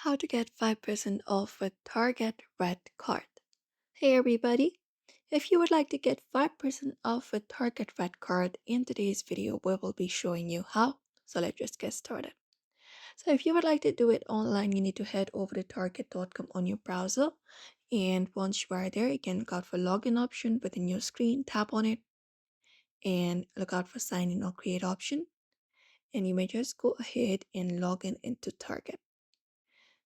How to get 5% off with Target REDcard. Hey everybody! If you would like to get 5% off with Target REDcard, in today's video we will be showing you how. So let's just get started. So if you would like to do it online, you need to head over to target.com on your browser. And once you are there, you can look out for login option within your screen, tap on it and look out for sign in or create option. And you may just go ahead and log in into Target.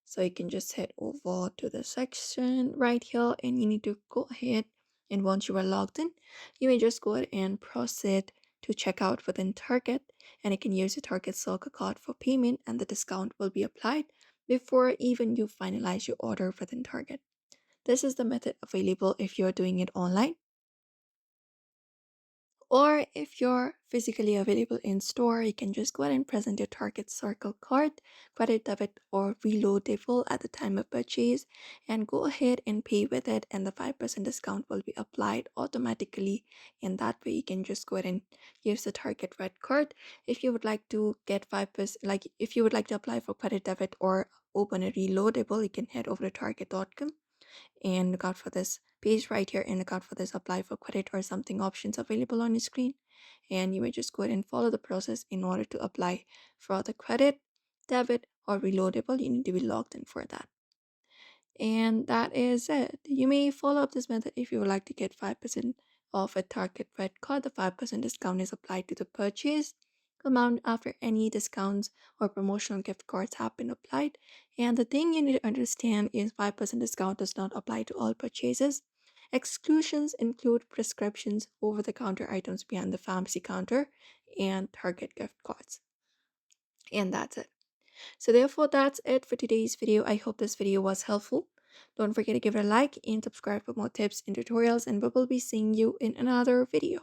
So you can just head over to the section right here and you need to go ahead, and once you are logged in, you may just go ahead and proceed to check out within Target, and you can use your Target Circle card for payment and the discount will be applied before even you finalize your order within Target. This is the method available if you're doing it online. Or if you're physically available in store, you can just go ahead and present your Target Circle card, credit, debit, or reloadable at the time of purchase, and go ahead and pay with it, and the 5% discount will be applied automatically. And that way, you can just go ahead and use the Target Red card. If you would like to get 5%, like if you would like to apply for credit, debit, or open a reloadable, you can head over to target.com and look out for this page right here and look out for this apply for credit or something options available on your screen, and you may just go ahead and follow the process. In order to apply for the credit, debit, or reloadable, you need to be logged in for that. And that is it. You may follow up this method if you would like to get 5% off a Target Red card. The 5% discount is applied to the purchase amount after any discounts or promotional gift cards have been applied. And the thing you need to understand is 5% discount does not apply to all purchases. Exclusions include prescriptions, over the counter items behind the pharmacy counter, and Target gift cards. And that's it. So therefore, that's it for today's video. I hope this video was helpful. Don't forget to give it a like and subscribe for more tips and tutorials, and we will be seeing you in another video.